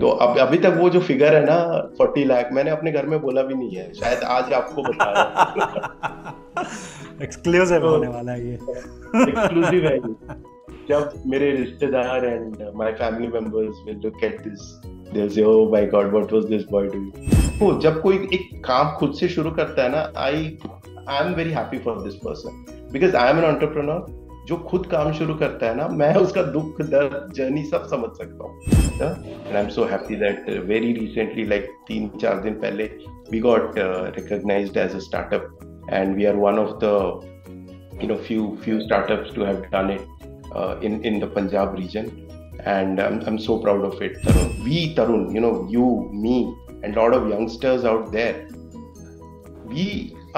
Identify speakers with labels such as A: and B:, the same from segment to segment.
A: तो अब अभी तक वो जो फिगर है ना 40 लाख, मैंने अपने घर में बोला भी नहीं है, शायद आज आपको बता रहा हूँ।
B: एक्सक्लूसिव
A: तो
B: होने वाला है ये।
A: एक्सक्लूसिव है ये। जब मेरे रिश्तेदार and my family members will look at this, they will say oh my God what was this boy doing. तो जब कोई एक काम खुद से शुरू करता है ना, आई am very happy for this person because I am an entrepreneur. जो खुद काम शुरू करता है ना, मैं उसका दुख दर्द जर्नी सब समझ सकता हूँ। And I am so happy that very recently, like 3-4 दिन पहले, we got recognised as a startup and we are one of the few startups to have done it in the Punjab region, and I'm so proud of it. Tarun, you, me, and a lot of youngsters out there, we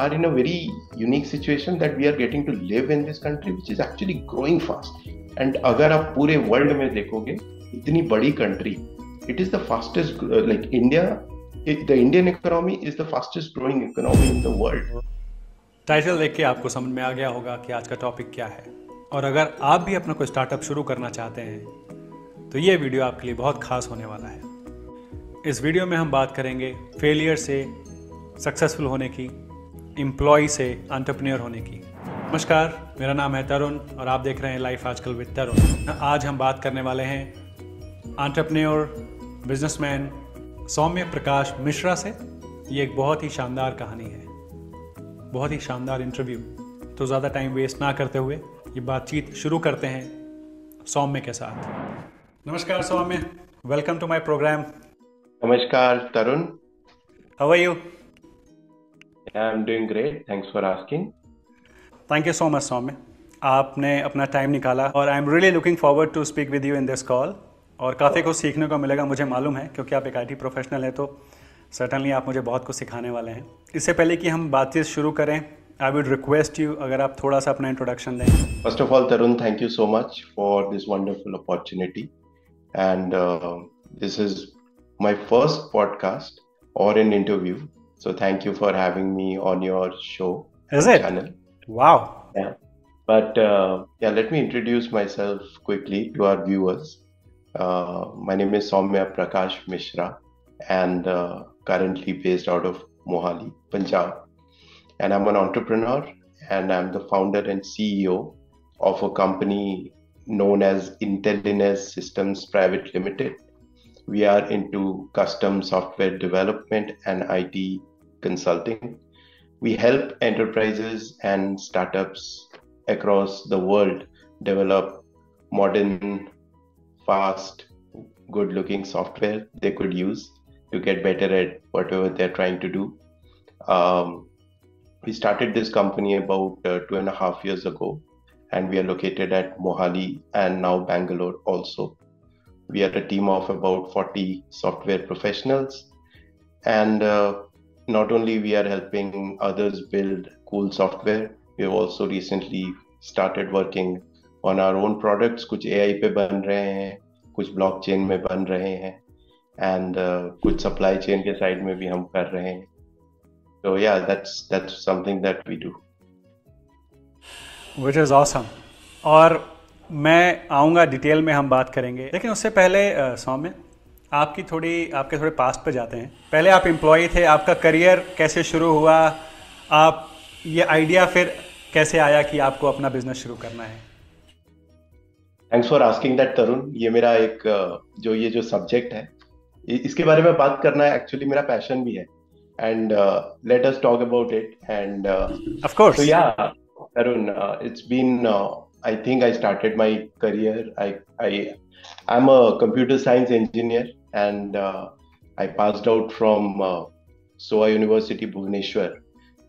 A: are in a very unique situation that we are getting to live in this country which is actually growing fast. And अगर आप पूरे world में देखोगे, इतनी बड़ी country, it is the fastest, like India, the Indian economy is the fastest growing economy in the world.
B: Title देख के आपको समझ में आ गया होगा कि आज का टॉपिक क्या है, और अगर आप भी अपना कोई स्टार्टअप शुरू करना चाहते हैं तो ये वीडियो आपके लिए बहुत खास होने वाला है। इस वीडियो में हम बात करेंगे फेलियर से सक्सेसफुल होने की, एम्प्लॉय से एंटरप्रेन्योर होने की। नमस्कार, मेरा नाम है तरुण और आप देख रहे हैं लाइफ आजकल विद तरुण। आज हम बात करने वाले हैं एंटरप्रेन्योर, बिजनेसमैन सौम्य प्रकाश मिश्रा से। ये एक बहुत ही शानदार कहानी है, बहुत ही शानदार इंटरव्यू। तो ज़्यादा टाइम वेस्ट ना करते हुए ये बातचीत शुरू करते हैं सौम्य के साथ। नमस्कार Saumya, welcome to my programme.
A: नमस्कार Tarun,
B: how are you?
A: I am doing great, thanks for asking.
B: Thank you so much Saumya, आपने अपना टाइम निकाला और I am really looking forward to speak with you in this call. और काफ़ी कुछ सीखने को मिलेगा, मुझे मालूम है, क्योंकि आप एक IT प्रोफेशनल हैं, तो सर्टनली आप मुझे बहुत कुछ सिखाने वाले हैं। इससे पहले कि हम बातचीत शुरू करें, आई वुड रिक्वेस्ट यू अगर आप थोड़ा सा अपना इंट्रोडक्शन दें।
A: First of all Tarun, thank you so much for this wonderful opportunity and this is my first podcast और an interview, so thank you for having me on your show channel.
B: Wow.
A: But let me introduce myself quickly to our viewers. My name is Soumya Prakash Mishra and currently based out of Mohali, Punjab. And I'm an entrepreneur and I'm the founder and CEO of a company known as Intellinez Systems Pvt Limited. We are into custom software development and IT consulting. We help enterprises and startups across the world develop modern, fast, good-looking software they could use to get better at whatever they're trying to do. We started this company about 2.5 years ago, and we are located at Mohali and now Bangalore also. We are a team of about 40 software professionals, and not only we are helping others build cool software, we have also recently started working on our own products. कुछ AI पे बन रहे हैं, कुछ blockchain में बन रहे हैं, and कुछ सप्लाई चेन के साइड में भी हम कर रहे हैं। So yeah, that's something that we do.
B: Which is awesome. और मैं आऊँगा डिटेल में हम बात करेंगे, लेकिन उससे पहले सौम्य, आपके थोड़े पास्ट पे जाते हैं। पहले आप एम्प्लॉय थे, आपका करियर कैसे शुरू हुआ, आप ये आइडिया फिर कैसे आया कि आपको अपना बिजनेस शुरू करना है?
A: थैंक्स फॉर आस्किंग दैट तरुण। ये मेरा एक जो सब्जेक्ट है, इसके बारे में बात करना एक्चुअली मेरा पैशन भी है, and let us talk about it. And
B: of course,
A: so yeah Tarun, it's been I think I started my career, I am a computer science engineer and I passed out from SOA university Bhubaneswar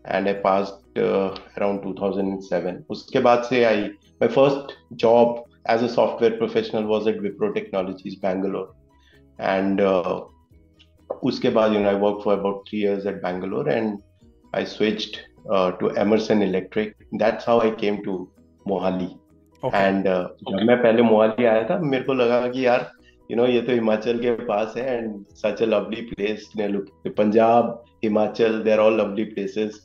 A: and I passed around 2007. उसके बाद से my first job as a software professional was at Wipro Technologies, Bangalore, and उसके बाद I worked for about 3 years at Bangalore and I switched to Emerson Electric. That's how I came to Mohali. Okay. And जब मैं पहले मोहाली आया था, मेरे को लगा कि यार ये तो हिमाचल के पास है and such a lovely place. Punjab, Himachal, they're all lovely places.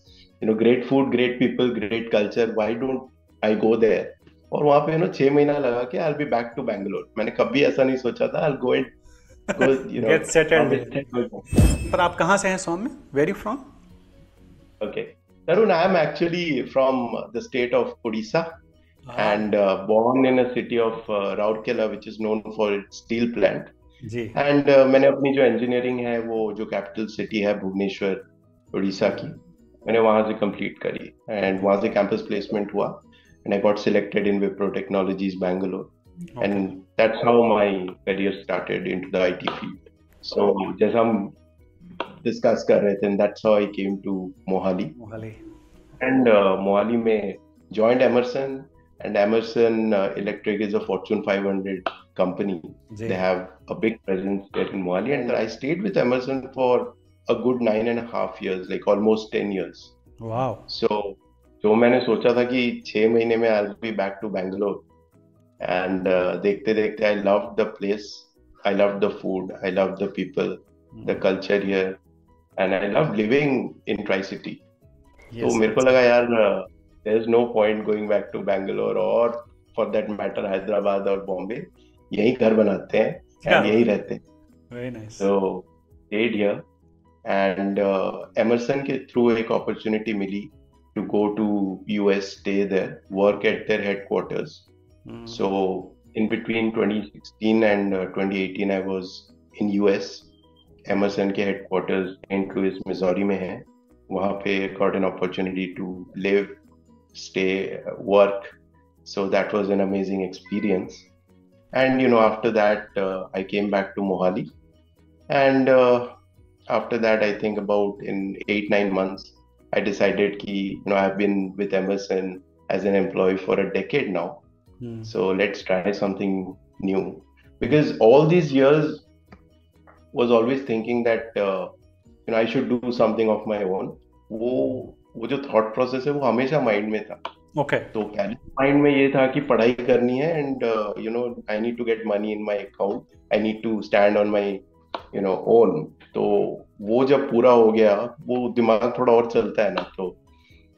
A: Great food, great people, great culture. Why don't I go there? और वहाँ पे 6 महीना लगा कि I'll be back to Bangalore. मैंने कभी ऐसा नहीं सोचा था I'll go and
B: Get settled in. पर आप कहाँ से हैं सौम्य? Where you from?
A: Okay, Tarun, I am actually from the state of Odisha and born in a city of Rourkela, which is known for its steel plant.
B: Ji.
A: And मैंने अपनी जो engineering है वो जो capital city है भुवनेश्वर उड़ीसा की, मैंने वहाँ से complete करी and वहाँ से campus placement हुआ and I got selected in Wipro Technologies Bangalore. Okay. And that's how my career started into the IT field. So जैसा हम discuss कर रहे थे, and that's how I came to Mohali. And Mohali में joined Emerson, and Emerson Electric is a Fortune 500 company. They have a big presence there in Mohali, and I stayed with Emerson for a good 9.5 years, like almost 10 years.
B: Wow.
A: So जो मैंने सोचा था कि 6 महीने में I'll be back to Bangalore, and देखते देखते I loved the place, I loved the food, I loved the people, the culture here, and I loved living in Tri-City. Yes, तो मेरे को लगा यार there is no point going back to Bangalore or for that matter Hyderabad और Bombay, यहीं घर बनाते हैं and यहीं रहते हैं.
B: Very nice.
A: So stayed here, and Emerson के through एक opportunity milli to go to US, stay there, work at their headquarters. So in between 2016 and 2018 I was in US. Emerson के headquarters St. Louis, Missouri में है. वहाँ पे got an opportunity to live, stay, work. So that was an amazing experience. And after that I came back to Mohali. And after that I think about in 8-9 months I decided कि I've been with Emerson as an employee for a decade now. So let's try something new. Because all these years was always thinking that I should do something of my own. वो जो thought process है वो हमेशा mind में था.
B: Okay.
A: तो mind में ये था कि पढ़ाई करनी है and I need to get money in my account. I need to stand on my own. तो वो जब पूरा हो गया वो दिमाग थोड़ा और चलता है ना. तो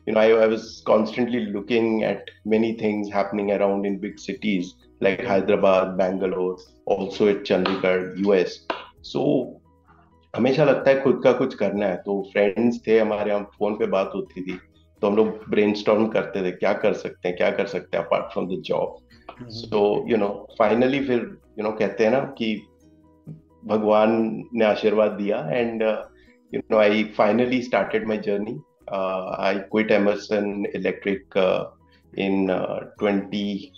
A: I was constantly looking at many things happening around in big cities like Hyderabad, Bangalore, also at Chandigarh, US. So हमेशा लगता है खुद का कुछ करना है. तो फ्रेंड्स थे हमारे, हम फोन पे बात होती थी तो हम लोग ब्रेनस्टॉर्म करते थे क्या कर सकते हैं apart from the job. So finally फिर कहते हैं ना कि भगवान ने आशीर्वाद दिया and I finally started my journey. I quit Emerson Electric in 20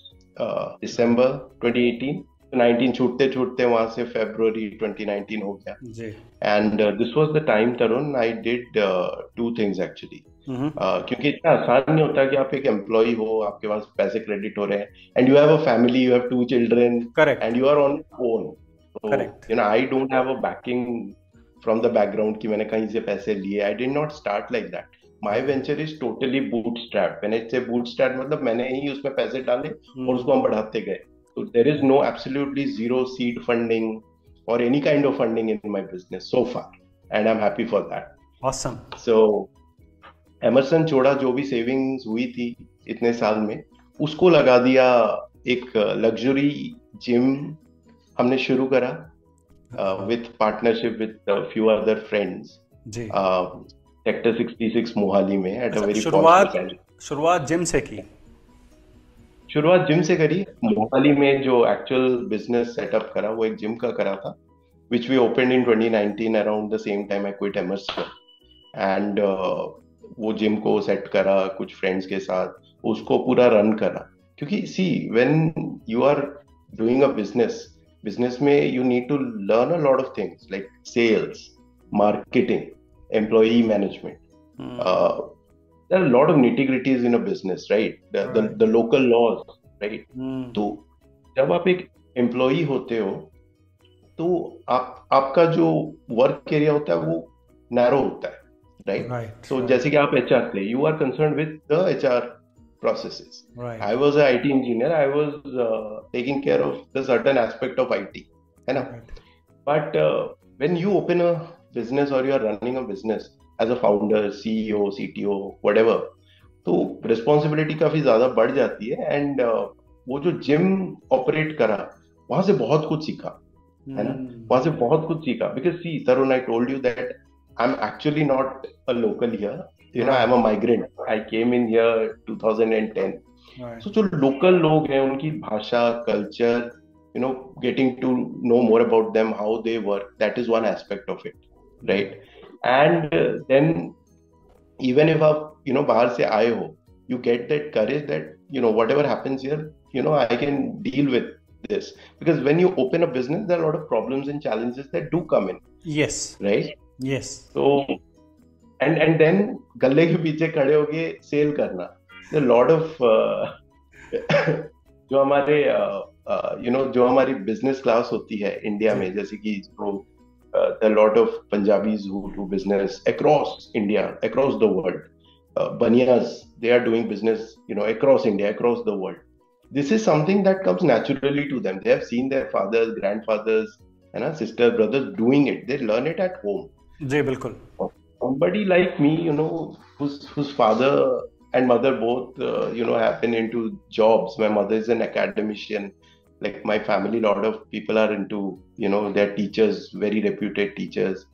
A: December 2018. 19 छूटते वहां से February 2019 हो गया. And this was the time, Tarun, I did 2 things actually. क्योंकि इतना आसान नहीं होता कि आप एक एम्प्लॉय हो, आपके पास पैसे क्रेडिट हो रहे हैं and you have a family, you have 2 children.
B: Correct.
A: And you are on your own. So,
B: correct.
A: I don't have a backing from the background कि मैंने कहीं से पैसे लिए. I did not start like that. My venture is totally bootstrap. When I say bootstrap मतलब मैंने ही उसमें पैसे डाले और उसको हम बढ़ाते गए. So there is no absolutely zero seed funding or any kind of funding in my business so far, and I'm happy for that.
B: Awesome.
A: So Emerson छोड़ा, जो भी savings हुई थी इतने साल में उसको लगा दिया. एक luxury gym हमने शुरू करा with partnership with a few other friends. Ji. Sector 66 Mohali में at a very
B: शुरुआत जिम से की.
A: शुरुआत जिम से करी. मोहाली में जो एक्चुअल बिजनेस सेटअप करा वो एक जिम का करा था which we opened in 2019 around the same time I quit Emerson. And वो जिम को सेट करा कुछ फ्रेंड्स के साथ, उसको पूरा रन करा. क्योंकि see when you are doing a business में you need to learn a lot of things like sales, marketing, employee management. There are a lot of nitty-gritties in a business, right? The local laws, right? तो जब आप एक employee होते हो तो आपका जो वर्क एरिया होता है वो नैरो होता है, right? So जैसे कि आप HR थे, you are concerned with the HR processes. Right. I was an IT engineer. I was taking care of the certain aspect of IT, है ना? Right. But when you open a business or you are running a business as a founder, CEO, CTO, whatever, तो responsibility काफी ज्यादा बढ़ जाती है. And वो जो जिम ऑपरेट करा वहां से बहुत कुछ सीखा. है ना, वहां से बहुत कुछ सीखा. Because see Tarun, I told you that I am actually not a local here, you know, I am a migrant. I came in here 2010. So जो लोकल लोग हैं उनकी भाषा, culture, you know, getting to know more about them, how they work, that is one aspect of it, right. And then even if आप, you know, बाहर से आए हो, you get that courage that, you know, whatever happens here, you know, I can deal with this. Because when you open a business, there are a lot of problems and challenges that do come in.
B: Yes.
A: Right?
B: Yes.
A: So and then गल्ले के पीछे खड़े होके cell करना, there are a lot of जो हमारे you know, जो हमारी बिजनेस क्लास होती है इंडिया में, जैसे कि जो there are a lot of Punjabis who do business across India, across the world. Baniyas, they are doing business, you know, across India, across the world. This is something that comes naturally to them. They have seen their fathers, grandfathers, and sisters, brothers doing it. They learn it at home.
B: जी बिल्कुल.
A: Somebody like me, you know, whose father and mother both, you know, have been into jobs. My mother is an academician. Like my family, a lot of people are into, you know, they're teachers, very reputed teachers.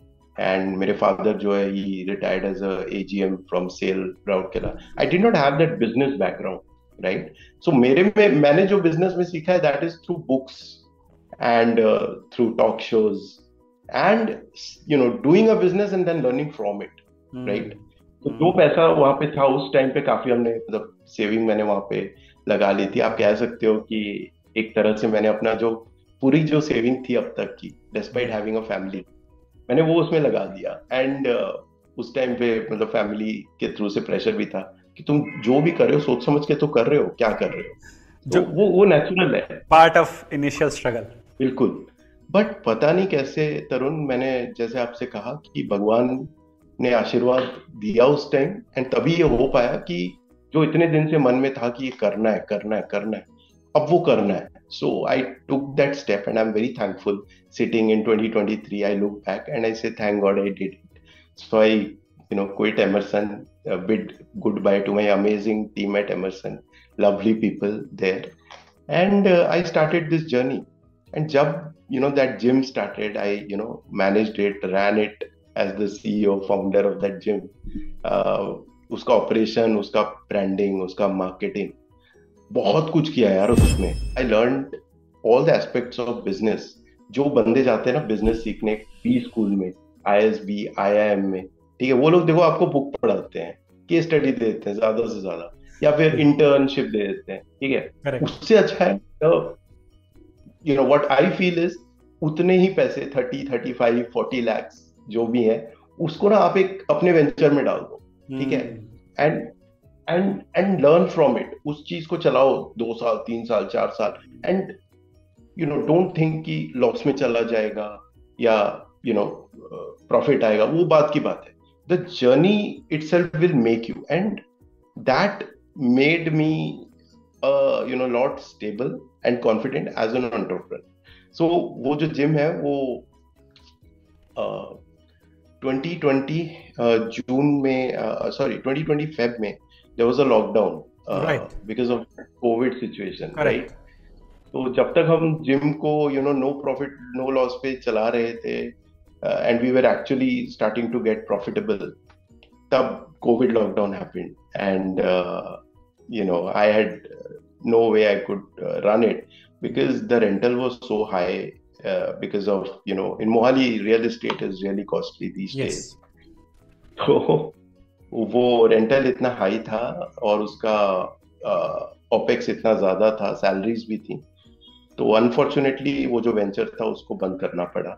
A: And मेरे father जो है, he retired as a AGM from SAIL Rourkela. I did not have that business background, right? So मैंने जो business में सीखा है, that is through books and through talk shows and, you know, doing a business and then learning from it, right? तो जो पैसा वहाँ पे था उस टाइम पे काफी हमने, मतलब सेविंग मैंने वहाँ पे लगा ली थी. आप कह सकते हो कि एक तरह से मैंने अपना जो पूरी जो सेविंग थी अब तक की, despite having a family, मैंने वो उसमें लगा दिया. एंड उस टाइम पे मतलब फैमिली के थ्रू से प्रेशर भी था कि तुम जो भी कर रहे हो सोच समझ के तो कर रहे हो, क्या कर रहे हो. जो वो नेचुरल है,
B: पार्ट ऑफ इनिशियल स्ट्रगल.
A: बिल्कुल. बट पता नहीं कैसे तरुण, मैंने जैसे आपसे कहा कि भगवान ने आशीर्वाद दिया उस टाइम, एंड तभी ये हो पाया कि जो इतने दिन से मन में था कि ये करना है करना है करना है, अब वो करना है. So I took that step and I'm very thankful. Sitting in 2023, I look back and I say, thank God I did it. So I, you know, quit Emerson, bid goodbye to my amazing team at Emerson, lovely people there. And I started this journey. And jab, you know, that gym started, I, you know, managed it, ran it as the CEO, founder of that gym. Uska operation, uska branding, uska marketing. बहुत कुछ किया यार उसमें. I learned all the aspects of business. जो बंदे जाते हैं ना बिजनेस सीखने बी स्कूल में, ISB, IIM में, ठीक है, वो लोग देखो आपको बुक पढ़ाते हैं, केस स्टडी दे देते हैं ज्यादा से ज्यादा, या फिर इंटर्नशिप दे देते हैं, ठीक है. उससे अच्छा है, you know, what I feel is उतने ही पैसे 30, 35, 40 lakhs जो भी है, उसको ना आप एक अपने वेंचर में डाल दो, ठीक है, and learn from it. उस चीज को चलाओ 2 साल, 3 साल, 4 साल, and you know, don't think कि लॉस में चला जाएगा या, you know, प्रॉफिट आएगा. वो बात की बात है. The journey itself will make you, and that made me you know, lot stable and confident as an entrepreneur. So वो जो जिम है वो 2020 जून में, sorry 2020 फेब में there was a lockdown
B: right.
A: because of COVID situation,
B: Correct.
A: right? तो जब तक हम जिम को, you know, no profit no loss पे चला रहे थे, and we were actually starting to get profitable, तब COVID lockdown happened, and you know, I had no way I could run it because the rental was so high, because of, you know, in Mohali real estate is really costly these days. तो वो rental इतना high था और उसका opex इतना ज्यादा था, salaries भी थी, तो अनफॉर्चुनेटली वो जो वेंचर था उसको बंद करना पड़ा.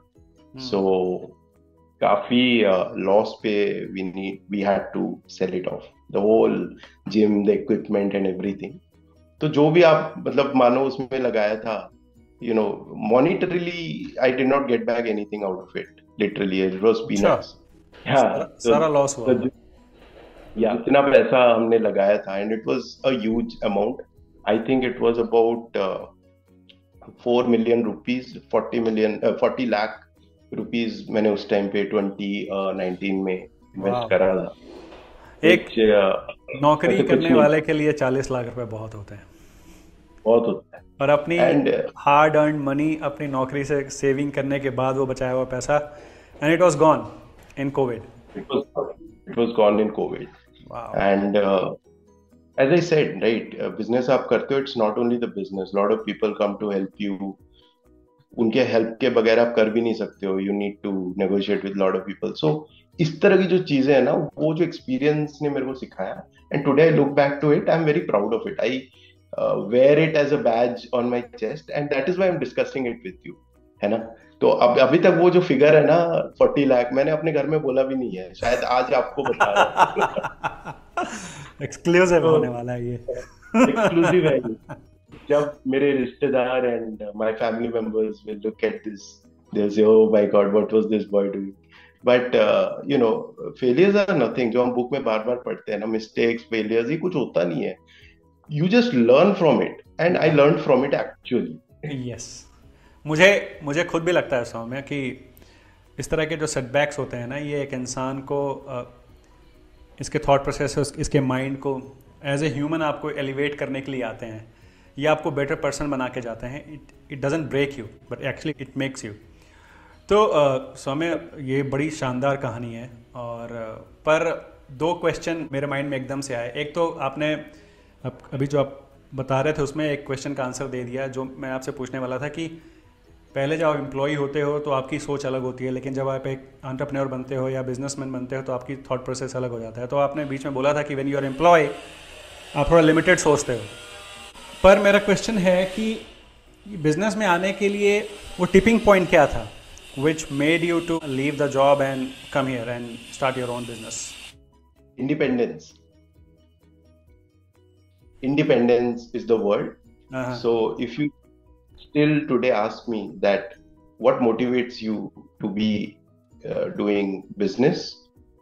A: सो काफी लॉस पे we had to sell it off, the whole gym, the equipment and everything. तो जो भी आप मतलब मानो उसमें लगाया था, you know, monetarily I did not get back anything out of it, literally it was peanuts.
B: सारा लॉस हुआ.
A: या इतना पैसा हमने लगाया था, and it was a huge amount. I think it was about 4 million rupees, 40 lakh rupees मैंने उस टाइम पे 2019 में इन्वेस्ट करा था.
B: एक नौकरी करने वाले के लिए 40 लाख रुपए बहुत होते हैं.
A: बहुत होता है।
B: और अपनी
A: एंड
B: हार्ड अर्न मनी, अपनी नौकरी से सेविंग करने के बाद वो बचाया हुआ पैसा, and it was gone in Covid.
A: It was gone in Covid.
B: Wow.
A: And as I said, right, business आप करते हो, it's not only the business. Lot of people come to help you. उनके हेल्प के बगैर आप कर भी नहीं सकते हो. You need to negotiate with lot of people. So इस तरह की जो चीजें हैं ना, वो जो एक्सपीरियंस ने मेरे को सिखाया, and today I look back to it, I am very proud of it. I wear it as a badge on my chest, and that is why I am discussing it with you, है ना. तो अब अभी तक वो जो figure है ना 40 लाख, मैंने अपने घर में बोला भी नहीं है, शायद आज आपको बता रहा हूँ.
B: एक्सक्लूसिव होने वाला है ये।
A: एक्सक्लूसिव है ये. जब मेरे रिश्तेदार and my family members will look at this, they will say oh my God what was this boy doing. But you know, failures are nothing. जो हम बुक में बार बार पढ़ते हैं ना, मिस्टेक्स, फेलियर्स, ये कुछ होता नहीं है. You just learn from it, and I learn from it actually.
B: Yes, मुझे खुद भी लगता है सौम्या कि इस तरह के जो सेटबैक्स होते हैं ना, ये एक इंसान को इसके थॉट प्रोसेस, इसके माइंड को एज ए ह्यूमन आपको एलिवेट करने के लिए आते हैं. ये आपको बेटर पर्सन बना के जाते हैं. It doesn't break you, but actually it makes you. तो सौम्या, ये बड़ी शानदार कहानी है. और पर दो क्वेश्चन मेरे माइंड में एकदम से आए. एक तो आपने अभी जो आप बता रहे थे उसमें एक क्वेश्चन का आंसर दे दिया, जो मैं आपसे पूछने वाला था कि पहले जब आप एम्प्लॉई होते हो तो आपकी सोच अलग होती है, लेकिन जब आप एक एंटरप्रेन्योर बनते हो या बिजनेसमैन बनते हो तो आपकी थॉट प्रोसेस अलग हो जाता है. तो आपने बीच में बोला था कि व्हेन यू आर एम्प्लॉय आप थोड़ा लिमिटेड सोचते हो. पर मेरा क्वेश्चन है कि बिजनेस में आने के लिए वो टिपिंग पॉइंट क्या था which made you to leave the job and come here and start your own business?
A: Independence is the word. So if you still today ask me that what motivates you to be doing business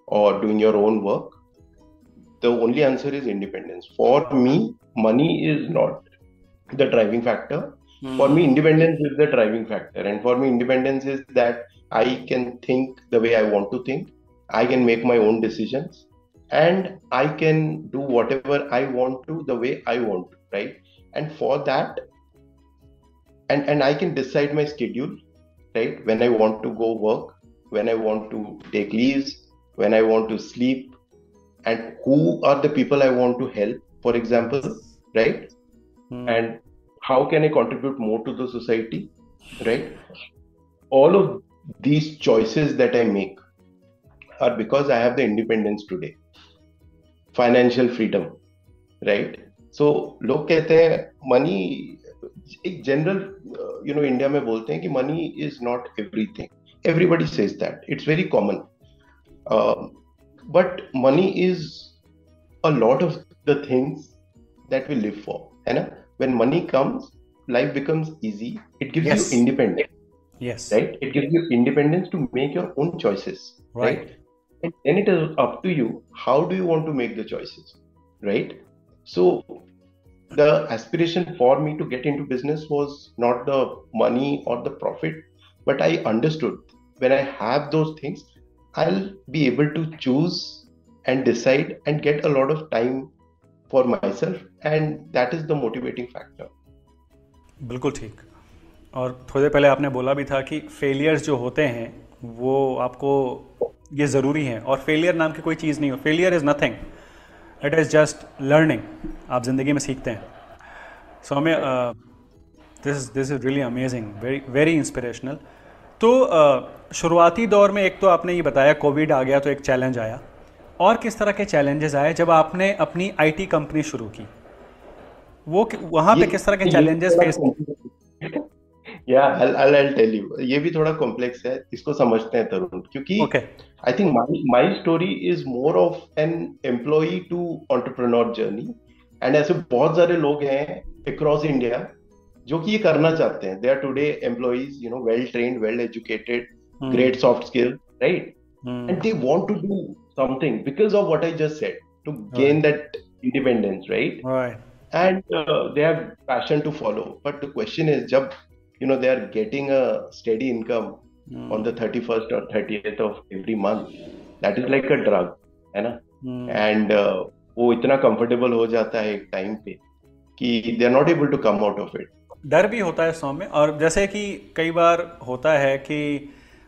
A: or doing your own work, the only answer is independence. For me, money is not the driving factor. For me, independence is the driving factor. And for me, independence is that I can think the way I want to think. I can make my own decisions. And I can do whatever I want to the way I want to, right? And for that, and I can decide my schedule, right? When I want to go work, when I want to take leaves, when I want to sleep, and who are the people I want to help, for example, right? And how can I contribute more to the society, right? All of these choices that I make are because I have the independence today. Financial freedom, right. So लोग कहते हैं money, एक general India में बोलते हैं कि money is not everything. Everybody says that, it's very common. But money is a lot of the things that we live for, है ना. When money comes, life becomes easy. It gives you independence. Yes. Right? It gives you independence to make your own choices. Right? And then it is up to you. How do you want to make the choices? Right? So the aspiration for me to get into business was not the money or the profit, but I understood when I have those things, I'll be able to choose and decide and get a lot of time for myself, and that is the motivating factor.
B: बिल्कुल ठीक. और थोड़ी देर पहले आपने बोला भी था कि फेलियर्स जो होते हैं वो आपको ये ज़रूरी हैं, और फेलियर नाम की कोई चीज़ नहीं हो. Failure is nothing, it is just learning. आप ज़िंदगी में सीखते हैं. Saumya, this is really amazing, very very inspirational. तो शुरुआती दौर में एक तो आपने ये बताया कोविड आ गया तो एक चैलेंज आया, और किस तरह के चैलेंजेस आए जब आपने अपनी आईटी कंपनी शुरू की? वो वहाँ पे किस तरह के challenges face?
A: I'll tell you. ये भी थोड़ा कॉम्प्लेक्स है, इसको समझते हैं तरुण, क्योंकि I think my story is more of an employee to entrepreneur journey. And ऐसे बहुत सारे लोग हैं across India जो कि ये करना चाहते हैं. They are today employees, well trained, well educated, great soft skills, right? And they want to do something because of what I just said, to gain that independence, right? And they have passion to follow. But the question is, जब they are getting a steady income on the 31st or 30th of every month, that is like a drug, है ना. And वो इतना comfortable हो जाता है एक time पे कि they are not able to come out of it.
B: डर भी होता है सौम्य, और जैसे कि कई बार होता है कि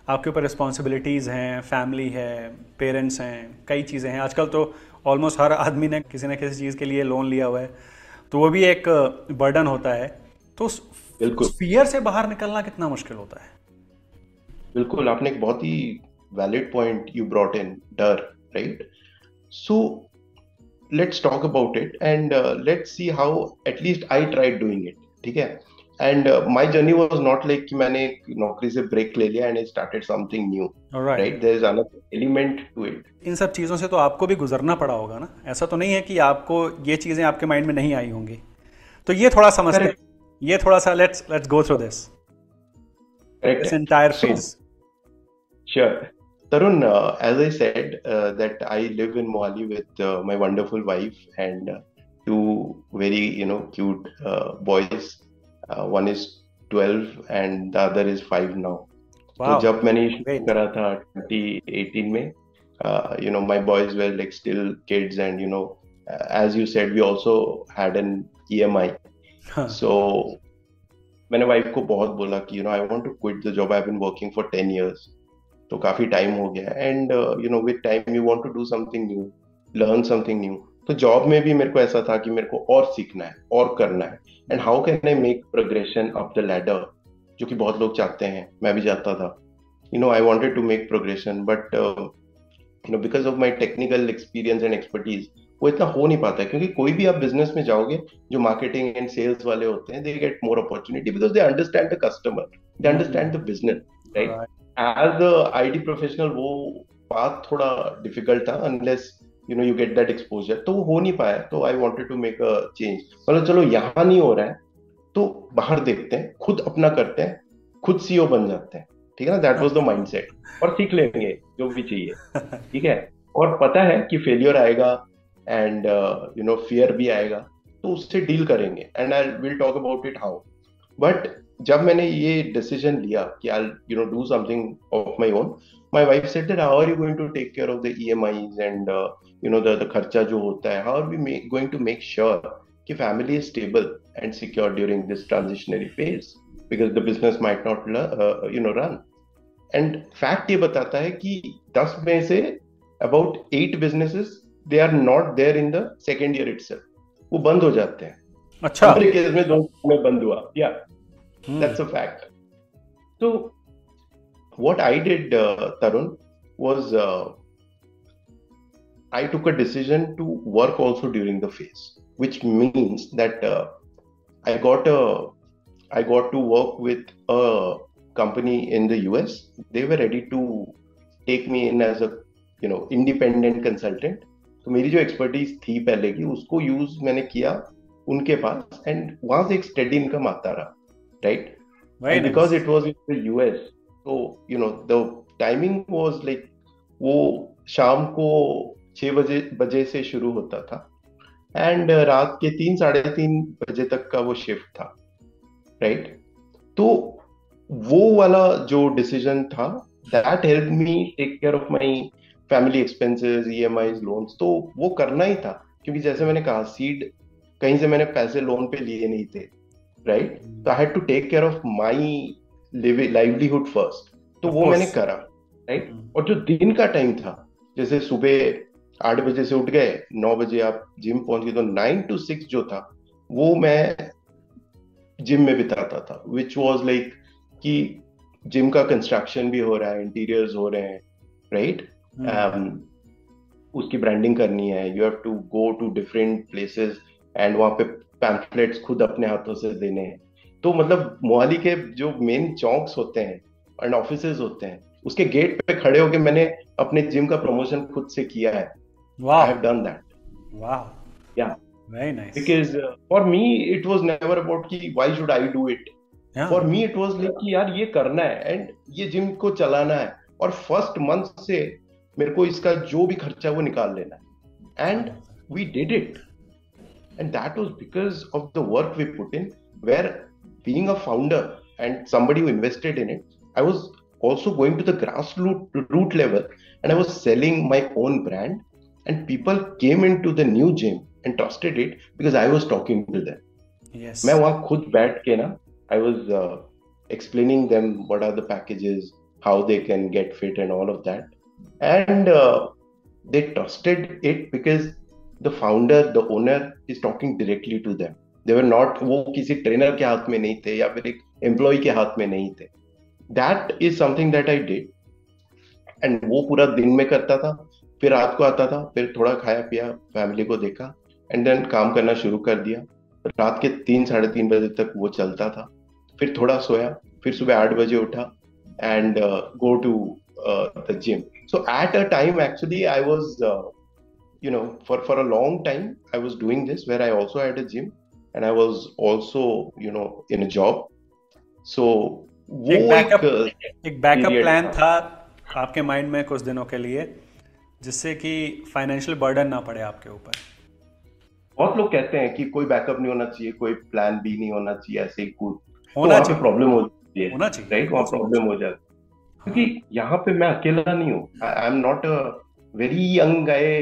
B: आपके ऊपर रिस्पॉन्सिबिलिटीज़ हैं, फैमिली है, पेरेंट्स हैं, कई चीज़ें हैं। आजकल तो ऑलमोस्ट हर आदमी ने किसी न किसी चीज़ के लिए लोन लिया हुआ है, तो वो भी एक बर्डन होता है। तो
A: बिल्कुल
B: फियर से बाहर निकलना कितना मुश्किल होता है?
A: बिल्कुल, आपने एक बहुत ही valid point you brought in, डर, right? So let's talk about it and let's see how at least I tried doing it, ठीक है? And my journey was not like कि मैंने नौकरी से ब्रेक ले लिया and I started something new, right? There is another element to it.
B: इन सब चीज़ों से तो आपको भी गुजरना पड़ा होगा ना, ऐसा तो नहीं है कि आपको ये चीज़ें आपके माइंड में नहीं आई होंगी। तो ये थोड़ा समझते हैं, ये थोड़ा सा let's go through this entire phase.
A: Sure. Tarun, as I said, that I live in Mohali with my wonderful wife and two very, cute boys. One is 12 and the other is 5 now.
B: Wow.
A: तो जब मैंने शुरू करा था 2018 में, my boys were like still kids and, as you said, we also had an EMI. So मैंने wife को बहुत बोला कि, I want to quit the job I've been working for 10 years. तो काफी टाइम हो गया and with time you want to do something new, learn something new. तो जॉब में भी मेरे को ऐसा था कि मेरे को और सीखना है और करना है, and how can I make progression up the ladder, जो कि बहुत लोग चाहते हैं, मैं भी चाहता था। I wanted to make progression, but because of my technical experience and expertise वो इतना हो नहीं पाता है, क्योंकि कोई भी आप बिजनेस में जाओगे, जो मार्केटिंग एंड सेल्स वाले होते हैं, they get more opportunity because they understand the customer, they understand the business, right? As a IT professional वो पाथ थोड़ा डिफिकल्ट था, unless you get that exposure, तो वो हो नहीं पाया। तो I wanted to make a change, मतलब चलो यहाँ नहीं हो रहा है तो बाहर देखते हैं, खुद अपना करते हैं, खुद CEO बन जाते हैं, ठीक है ना? That was the mindset, और सीख लेंगे जो भी चाहिए, ठीक है? और पता है कि फेलियर आएगा एंड फियर भी आएगा, तो उससे डील करेंगे, and I will talk about it how. But जब मैंने ये डिसीजन लिया कि I'll do something of my own, my wife said that how are you going to take care of the EMIs and the खर्चा जो होता है, how are we going to make sure कि family is stable and secure during this transitionary phase, because the business might not run. And fact ये बताता है कि 10 में से about 8 businesses they are not there in the second year itself, वो बंद हो जाते हैं। अच्छा, हमारे केस में 2 में बंद हुआ, yeah. That's a fact. So what I did, Tarun, was I took a decision to work also during the phase, which means that I got to work with a company in the US. They were ready to take me in as a independent consultant. तो मेरी जो expertise थी पहले की, उसको use मैंने किया उनके पास, and वहां से एक steady income आता रहा, right?
B: Very
A: and because it was in the US, so the timing was like वो शाम को 6 बजे से शुरू होता था एंड रात के 3-3:30 बजे तक का वो शिफ्ट था, राइट? तो वो वाला जो डिसीजन था, that helped me take care of my family expenses, EMIs, loans, तो वो करना ही था, क्योंकि जैसे मैंने कहा, सीड कहीं से मैंने पैसे लोन पे लिए नहीं थे, राइट? तो I had to take care of my livelihood first, तो वो मैंने करा, राइट? और जो दिन का टाइम था, जैसे सुबह 8 बजे से उठ गए, 9 बजे आप जिम पहुंच गए, तो 9 to 6 जो था वो मैं जिम में बिताता था, विच वॉज लाइक कि जिम का कंस्ट्रक्शन भी हो रहा है, इंटीरियर्स हो रहे हैं, राइट? उसकी ब्रांडिंग करनी है, you have to go to different places and वहां पे पैम्फलेट्स खुद अपने हाथों से देने हैं। तो मतलब मोहाली के जो मेन चौक्स होते हैं एंड ऑफिसेज होते हैं, उसके गेट पे खड़े होके मैंने अपने जिम का प्रमोशन खुद से किया है। I have done that.
B: Wow,
A: yeah
B: very nice.
A: Because for me it was never about कि why should I do it. For me it was like कि यार ये करना है एंड ये जिम को चलाना है, और फर्स्ट मंथ से मेरे को इसका जो भी खर्चा है वो निकाल लेना है, and we did it. And that was because of the work we put in, where being a founder and somebody who invested in it, I was also going to the grassroots level and I was selling my own brand, and people came into the new gym and trusted it because I was talking to them.
B: Yes.
A: मैं वहाँ खुद बैठ के ना, I was explaining them what are the packages, how they can get fit and all of that. And they trusted it because the founder, the owner is talking directly to them. They were not, वो किसी trainer के हाथ में नहीं थे या फिर एक एम्प्लॉय के हाथ में नहीं थे. That is something that I did. And वो पूरा दिन में करता था, फिर रात को आता था, फिर थोड़ा खाया पिया, फैमिली को देखा, एंड देन काम करना शुरू कर दिया. रात के 3-3:30 बजे तक वो चलता था, फिर थोड़ा सोया, फिर सुबह 8 बजे उठा and go to the gym. So at a time actually I was for a long time I was doing this where I also had a gym and I was also in a job. So वो
B: एक backup plan
A: था
B: आपके mind में कुछ दिनों के लिए, जिससे कि फाइनेंशियल बर्डन ना पड़े आपके ऊपर.
A: बहुत लोग कहते हैं कि कोई बैकअप नहीं होना चाहिए, कोई प्लान बी नहीं होना चाहिए, ऐसे ही कुछ
B: होना
A: चाहिए, प्रॉब्लम हो जाती है,
B: होना चाहिए,
A: राइट? वहाँ प्रॉब्लम हो जाती है क्योंकि यहाँ पे मैं अकेला नहीं हूँ. I am not a very young guy,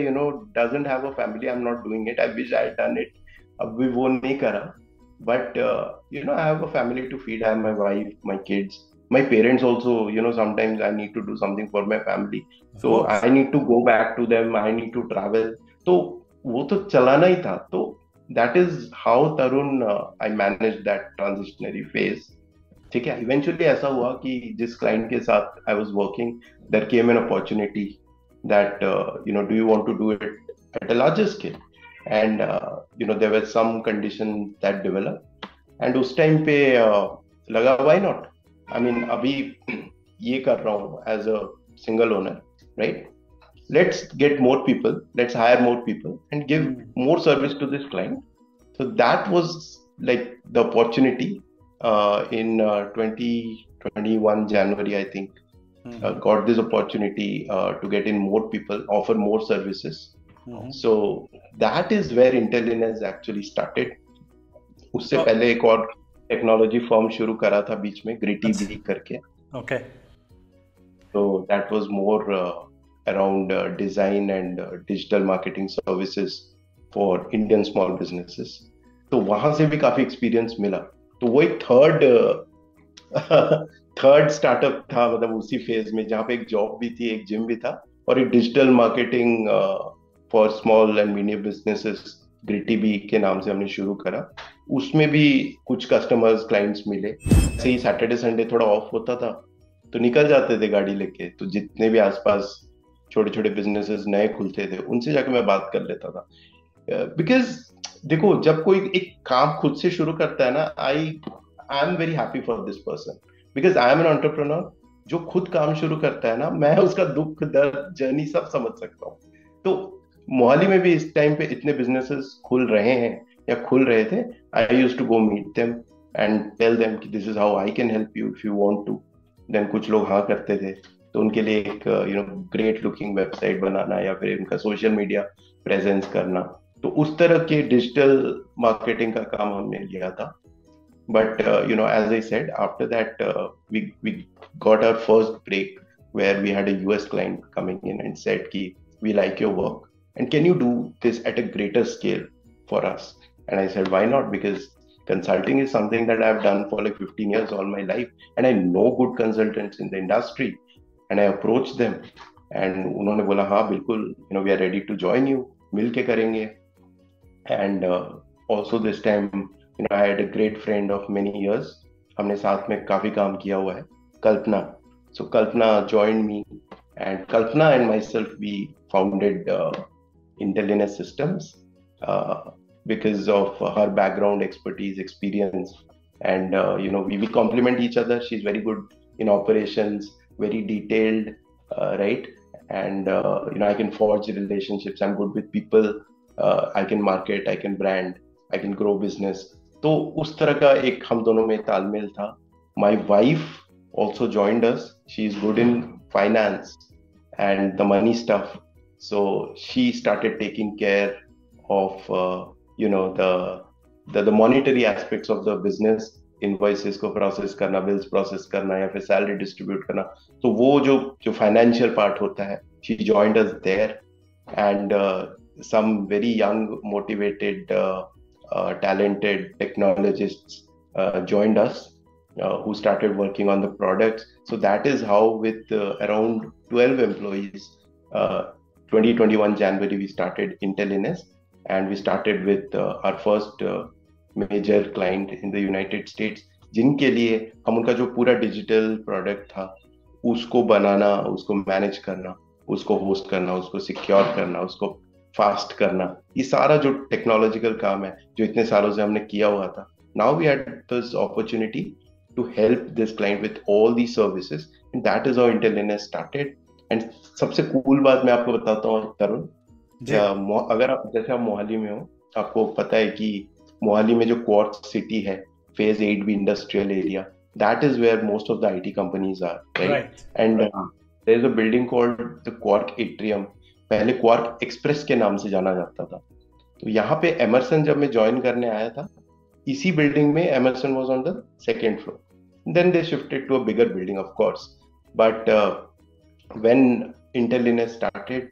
A: doesn't have a family. I am not doing it. I wish I had done it. अब भी वो नहीं करा, but I have a family to feed. I have my wife, my kids, my parents also. Sometimes I need to do something for my family, so I need to go back to them, I need to travel. तो वो तो चलाना ही था. तो that is how Tarun I managed that transitionary phase. ठीक है. Eventually ऐसा हुआ कि जिस client के साथ I was working, there came an opportunity that do you want to do it at a larger scale, and there were some conditions that developed, and उस time पे लगा why not. I mean, अभी ये कर रहा हूँ as a single owner, right? Let's get more people, let's hire more people and give more service to this client. So that was like the opportunity in 2021 January, I think. Got this opportunity to get in more people, offer more services. So that is where Intellinez actually started. उससे पहले एक और technology form शुरू करा था बीच में, gritty B करके.
B: Okay.
A: तो that was more around design and digital marketing services for Indian small businesses. तो वहां से भी काफी एक्सपीरियंस मिला. तो वो एक थर्ड स्टार्टअप था, मतलब उसी फेज में, जहाँ पे एक जॉब भी थी, एक जिम भी था, और एक digital marketing for small and medium businesses Gritty B के नाम से हमने शुरू करा. उसमें भी कुछ कस्टमर्स, क्लाइंट्स मिले. से ही सैटरडे संडे थोड़ा ऑफ होता था तो निकल जाते थे गाड़ी लेके. तो जितने भी आसपास छोटे छोटे बिजनेसेस नए खुलते थे, उनसे जाके मैं बात कर लेता था. बिकॉज देखो, जब कोई एक काम खुद से शुरू करता है ना, आई am very happy for this person because I am an entrepreneur. जो खुद काम शुरू करता है ना, मैं उसका दुख दर्द जर्नी सब समझ सकता हूँ. तो मोहाली में भी इस टाइम पे इतने बिजनेसेस खुल रहे हैं या खुल रहे थे. I used to go meet them and tell them कि this is how I can help you if you want to. Then कुछ लोग हाँ करते थे, तो उनके लिए एक ग्रेट लुकिंग वेबसाइट बनाना या फिर उनका सोशल मीडिया प्रेजेंस करना. तो उस तरह के डिजिटल मार्केटिंग का काम हमने लिया था. But as I said, after that we got our first break where we had a US client coming in and said ki we like your work and can you do this at a greater scale for us. And I said why not, because consulting is something that I've done for like 15 years all my life and I know good consultants in the industry. And I approached them and उन्होंने बोला हाँ बिल्कुल, we are ready to join you, मिल के करेंगे. And also this time I had a great friend of many years, हमने साथ में काफी काम किया हुआ है, Kalpana. So Kalpana joined me and Kalpana and myself we founded Intellinez Systems because of her background, expertise, experience, and we complement each other. She's very good in operations, very detailed, right? And I can forge relationships. I'm good with people. I can market, I can brand, I can grow business. तो उस तरह का एक हम दोनों में तालमेल था. My wife also joined us. She is good in finance and the money stuff. So she started taking care of the monetary aspects of the business, invoices को process करना, bills process करना या फिर salary distribute करना. तो वो जो financial part होता है, she joined us there. And some very young motivated talented technologists joined us, who started working on the products. So that is how, with around 12 employees, 2021 January, we started Intellinez, and we started with our first major client in the United States, जिनके लिए हम उनका जो पूरा digital product था उसको बनाना, उसको manage करना, उसको होस्ट करना, उसको सिक्योर करना, उसको फास्ट करना, ये सारा जो टेक्नोलॉजिकल काम है जो इतने सालों से हमने किया हुआ था, now we had this opportunity to help this client with all these services, and that is how Intellinez started. And सबसे cool बात मैं आपको बताता हूँ तरुण, अगर आप जैसे आप मोहाली में हो, आपको पता है कि मोहाली में जो क्वार्क सिटी है, phase 8B industrial area, that is where most of the IT companies are, right? And there is a building called the Quark Atrium. पहले क्वार्क एक्सप्रेस के नाम से जाना जाता था. तो यहाँ पे एमरसन जब मैं ज्वाइन करने आया था, इसी बिल्डिंग में Emerson was on the second floor. Then they shifted to a bigger building, of course. But when Intellinez started,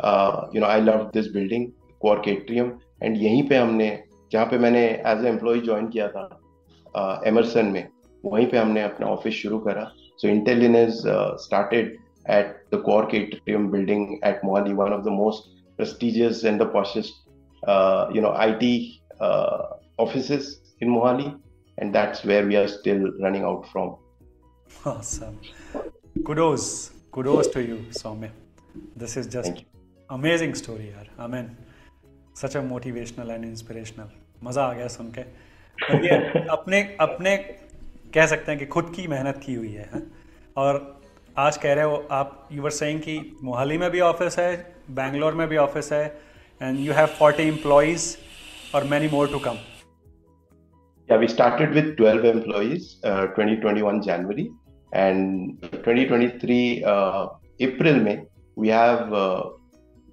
A: I loved this building, Quark Atrium, and यहीं पे हमने, जहाँ पे मैंने एज ए एम्प्लॉय ज्वाइन किया था Emerson में, वहीं पे हमने अपना ऑफिस शुरू करा. So Intellinez started at the Quark Atrium building at Mohali, one of the most prestigious and the poshest, IT offices in Mohali. And that's where we are still running out from.
B: Awesome. Kudos to you, Soumya. This is just amazing story, yaar. I mean, such a motivational and inspirational. मजा आ गया सुन के. और ये अपने कह सकते हैं कि खुद की मेहनत की हुई है. और आज कह रहे हो आप, you were saying कि मोहाली में भी ऑफिस है, बैंगलोर में भी ऑफिस है, and you have 40 employees or many more to come.
A: Yeah, we started with 12 employees, 2021 January, and 2023 April May, we have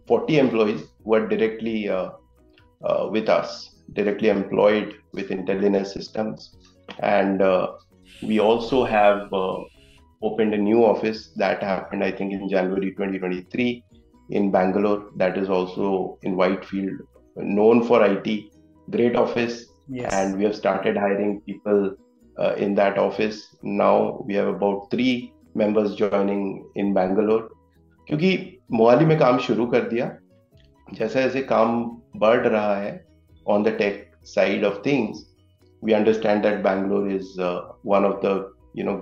A: 40 employees who are directly with us, directly employed with Intellinez Systems, and we also have opened a new office that happened, I think, in January 2023 in Bangalore. That is also in Whitefield, known for IT, great office. Yes. And we have started hiring people in that office. Now we have about 3 members joining in Bangalore. क्योंकि मोहाली में काम शुरू कर दिया, जैसे जैसे काम बढ़ रहा है on the tech side of things, we understand that Bangalore is one of the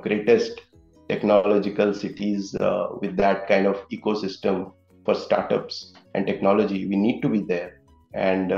A: greatest technological cities with that kind of ecosystem for startups and technology. We need to be there. And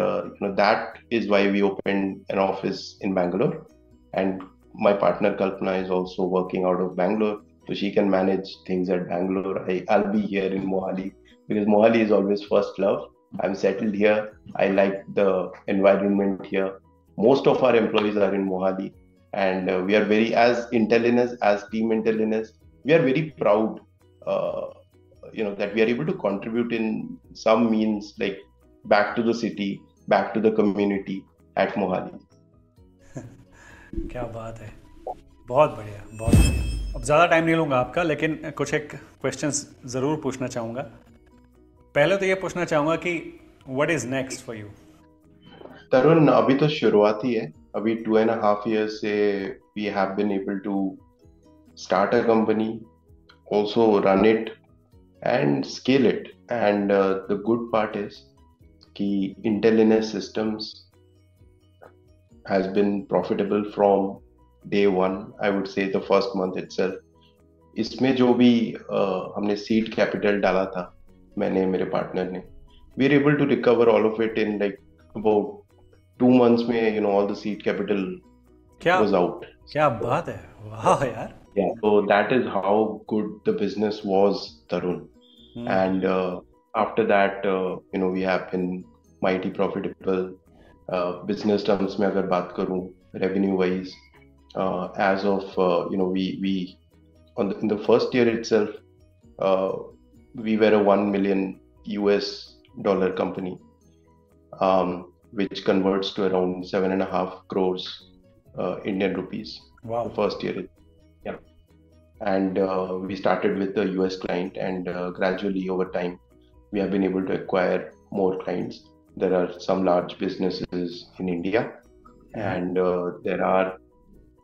A: that is why we opened an office in Bangalore. And my partner Kalpana is also working out of Bangalore, so she can manage things at Bangalore. I'll be here in Mohali because Mohali is always first love. I'm settled here. I like the environment here. Most of our employees are in Mohali, and we are very, as Intellinez, as Team Intellinez, we are very proud, that we are able to contribute in some means, like back to the city, back to the community at Mohali.
B: क्या बात है, बहुत बढ़िया, बहुत बढ़िया. अब ज़्यादा time नहीं लूँगा आपका, लेकिन कुछ एक क्वेश्चंस ज़रूर पूछना चाहूँगा. पहले तो ये पूछना चाहूँगा कि what is next for you?
A: Tarun, अभी तो शुरुआत ही है. अभी 2.5 years से we have been able to start a company, also run it and scale it. And the good part is कि Intellinez Systems has been profitable from day one. I would say the first month itself. इसमें जो भी हमने seed capital डाला था, मैंने, मेरे partner ने, we are able to recover all of it in like about 2 months में, all the seed capital was out.
B: क्या बात है, वाह यार.
A: Yeah, so that is how good the business was, Tarun. And after that, we have been mighty profitable. Business terms में अगर बात करूँ, revenue wise, as of we in the first year itself, we were a $1 million company, which converts to around 7.5 crores Indian rupees.
B: Wow.
A: The first year. Yeah. And we started with a US client, and gradually over time, we have been able to acquire more clients. There are some large businesses in India, and there are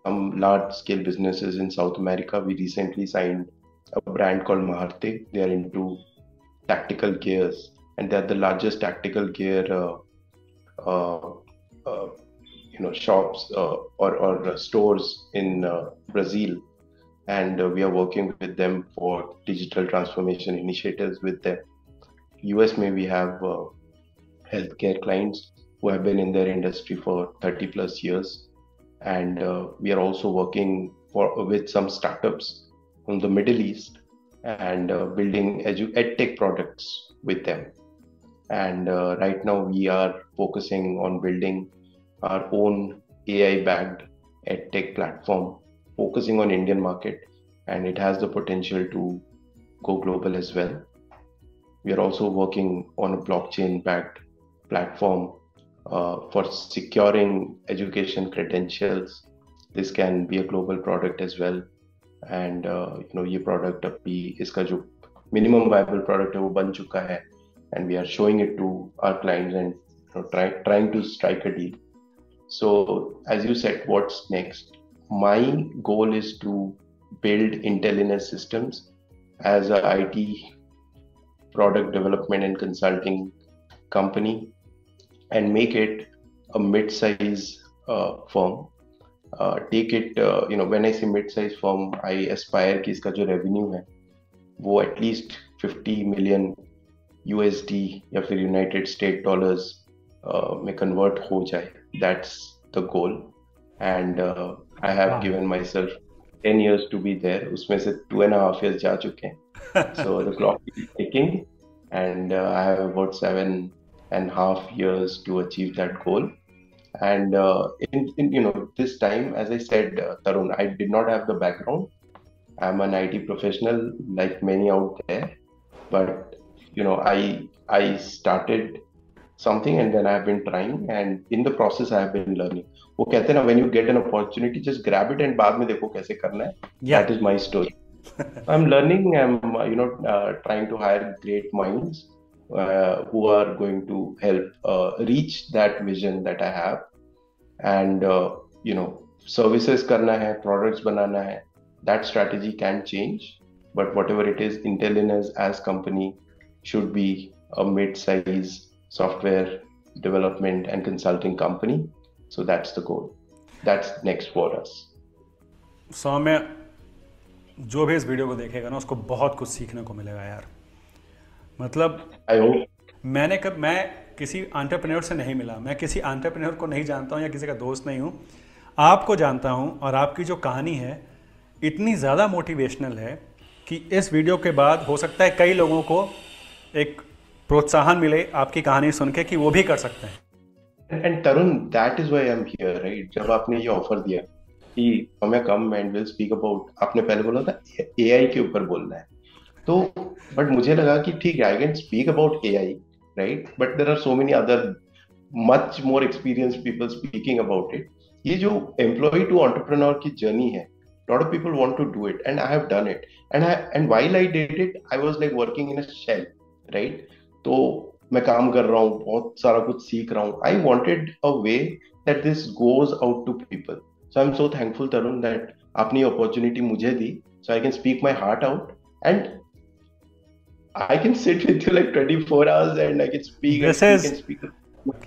A: some large-scale businesses in South America. We recently signed a brand called Maharte. They are into tactical gears, and they're the largest tactical gear uh, uh, shops or stores in Brazil, and we are working with them for digital transformation initiatives with them. US may we have healthcare clients who have been in their industry for 30 plus years, and we are also working with some startups from the Middle East and building edtech products with them. And right now we are focusing on building our own AI-backed edtech platform, focusing on Indian market, and it has the potential to go global as well. We are also working on a blockchain-backed platform for securing education credentials. This can be a global product as well. And ये product अभी इसका जो minimum viable product है वो बन चुका है, and we are showing it to our clients and trying to strike a deal. So as you said, what's next? My goal is to build Intellinez Systems as a IT product development and consulting company and make it a mid-size firm. Take it, when I say mid-size firm, I aspire कि इसका जो revenue है वो at least 50 million USD या फिर United States dollars में convert हो जाए. That's the goal, and I have given myself 10 years to be there. उसमें से 2.5 years जा चुके हैं. So the clock is ticking, and I have about 7.5 years to achieve that goal. And in this time, as I said, Tarun, I did not have the background. I'm an IT professional like many out there, but I started something and then I've been trying, and in the process I have been learning. वो कहते हैं ना, when you get an opportunity, just grab it and बाद में देखो कैसे करना है. That is my story. I'm learning. I'm trying to hire great minds who are going to help reach that vision that I have, and services करना है, products बनाना है. That strategy can change, but whatever it is, Intellinez as company should be a mid-size software development and consulting company. So that's the goal. That's next for us.
B: सौम्य, जो भी इस video को देखेगा ना, उसको बहुत कुछ सीखने को मिलेगा यार. मतलब मैं किसी एंटरप्रेन्योर से नहीं मिला, मैं किसी एंटरप्रेन्योर को नहीं जानता हूँ या किसी का दोस्त नहीं हूँ. आपको जानता हूँ, और आपकी जो कहानी है इतनी ज़्यादा मोटिवेशनल है कि इस वीडियो के बाद हो सकता है कई लोगों को एक प्रोत्साहन मिले आपकी कहानी सुन के कि वो भी कर सकते हैं.
A: And Tarun, that is why I'm here, right? जब आपने ये ऑफर दिया कि हमें come and will speak about, आपने पहले बोला था एआई के ऊपर बोलना है, तो बट मुझे लगा कि ठीक है, I can speak about AI, right, but there are so many other much more experience people speaking about it. ये जो एम्प्लॉय टू एंटरप्रेन्योर की जर्नी है, lot of people want to do it, and I have done it, and while I did it, I was like working in a shell, right? तो मैं काम कर रहा हूँ, बहुत सारा कुछ सीख रहा हूँ. I wanted a way that this goes out to people. So I'm so thankful, Tarun, that आपने ये opportunity मुझे दी, so I can speak my heart out, and I can sit with you like 24 hours and I can speak and speak.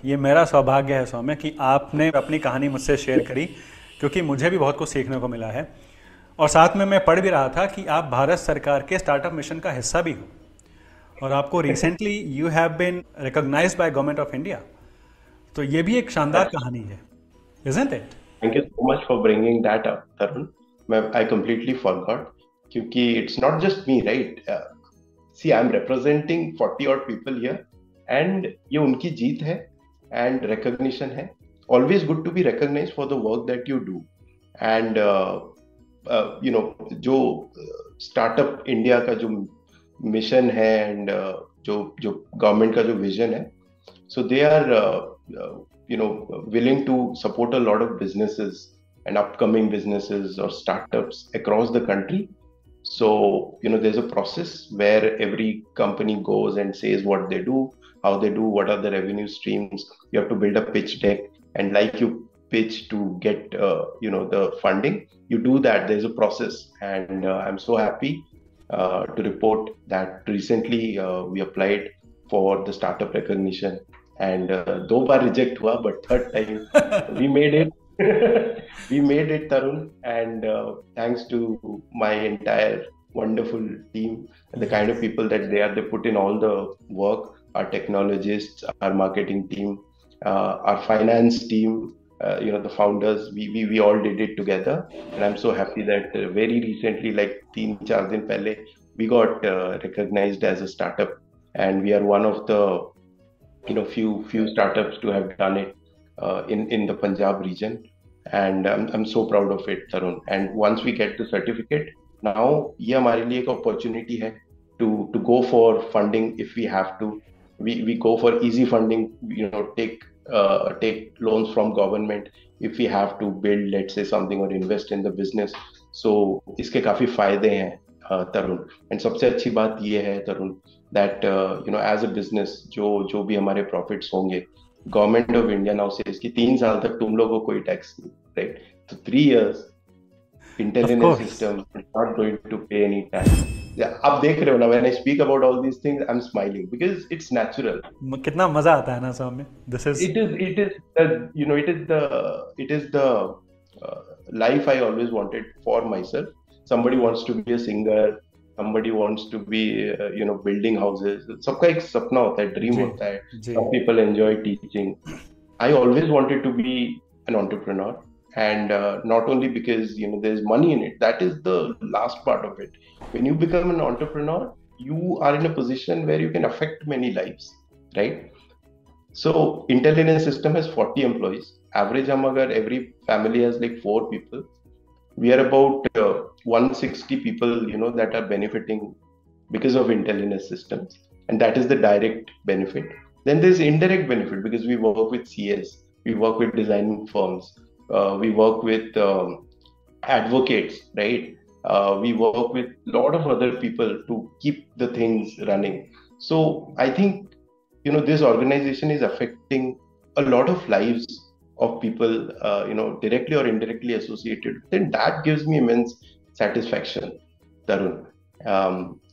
B: ये मेरा सौभाग्य है सौम्य कि आपने अपनी कहानी मुझसे शेयर करी, क्योंकि मुझे भी बहुत कुछ सीखने को मिला है. और साथ में मैं पढ़ भी रहा था कि आप भारत सरकार के स्टार्टअप मिशन का हिस्सा भी हो, और आपको recently you have been recognised by government of India. तो ये भी एक शानदार कहानी है, isn't it?
A: Thank you so much for bringing that up, Tarun. I completely forgot, क्योंकि it's not just me, right? See, I'm representing 40 odd people here, and ये उनकी जीत है and recognition है. Always good to be recognized for the work that you do. And जो startup India का जो mission है and जो गवर्नमेंट का जो विजन है, so they are willing to support a lot of businesses and upcoming businesses or startups across the country. So there's a process where every company goes and says what they do. how they do, what are the revenue streams. You have to build a pitch deck, and like you pitch to get the funding, you do that. There's a process, and I'm so happy to report that recently we applied for the startup recognition, and दो बार reject हुआ, but third time we made it. We made it, Tarun, and thanks to my entire wonderful team, the kind of people that they put in all the work, our technologists, our marketing team, our finance team, the founders, we all did it together. And I'm so happy that very recently, like 3-4 दिन पहले, we got recognized as a startup, and we are one of the few startups to have done it in the Punjab region, and I'm so proud of it, Tarun. And once we get the certificate, now ये हमारे लिए एक opportunity है to go for funding if we have to. We go for easy funding, take loans from government if we have to build, let's say, something or invest in the business. So इसके काफी फायदे हैं, तरुण. And सबसे अच्छी बात ये है, तरुण, that as a business जो भी हमारे profits होंगे, government of India now says कि 3 साल तक तुम लोगों को कोई टैक्स नहीं, राइट? तो 3 years Intellinez Systems is not going to pay any tax. आप देख रहे हो ना, when I speak about all these things, I'm smiling because it's natural.
B: कितना मजा आता है ना सौम्य.
A: It is the life I always wanted for myself. Somebody wants to be a singer, somebody wants to be building houses. सबका एक सपना होता है, ड्रीम होता है. Some people enjoy teaching. I always wanted to be an entrepreneur, and not only because there's money in it. That is the last part of it. When you become an entrepreneur, you are in a position where you can affect many lives, right? So Intellinez System has 40 employees. Average हम अगर every family has like 4 people, we are about 160 people that are benefiting because of Intellinez Systems, and that is the direct benefit. Then there's indirect benefit because we work with CS, we work with designing firms, we work with advocates, right? We work with a lot of other people to keep the things running. So I think this organization is affecting a lot of lives of people, directly or indirectly associated. Then that gives me immense satisfaction, Tarun.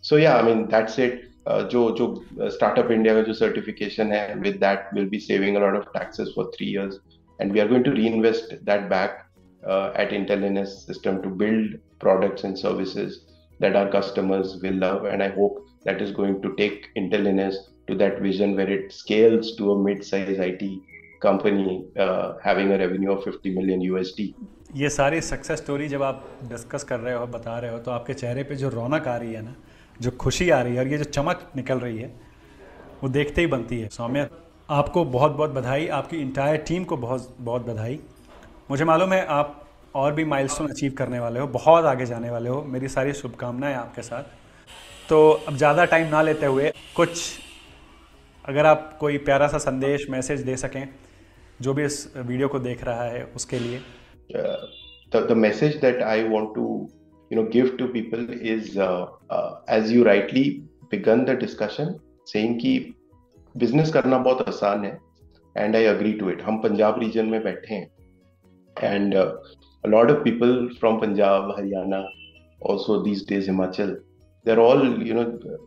A: So yeah, I mean, that's it. जो Startup India का जो certification है, with that we'll be saving a lot of taxes for 3 years, and we are going to reinvest that back at Intellinez System to build products and services that our customers will love, and I hope that is going to take Intellinez to that vision where it scales to a mid-size IT company having a revenue of $50 million USD.
B: ये सारी success story जब आप discuss कर रहे हो, बता रहे हो, तो आपके चेहरे पे जो रौनक आ रही है ना, जो खुशी आ रही है और ये जो चमक निकल रही है, वो देखते ही बनती है. सौम्या, आपको बहुत बहुत बधाई, आपकी इंटायर टीम को बहुत बहुत बधाई. मुझे मालूम है आप और भी माइलस्टोन अचीव करने वाले हो, बहुत आगे जाने वाले हो. मेरी सारी शुभकामनाएं आपके साथ. तो अब ज़्यादा टाइम ना लेते हुए कुछ अगर आप कोई प्यारा सा संदेश, मैसेज दे सकें जो भी इस वीडियो को देख रहा है उसके लिए.
A: The message that I want to give to people is as you rightly begun the discussion saying कि बिजनेस करना बहुत आसान है, and I agree to it. हम पंजाब रीजन में बैठे हैं, and a lot of people from Punjab, Haryana, also these days Himachal, they're all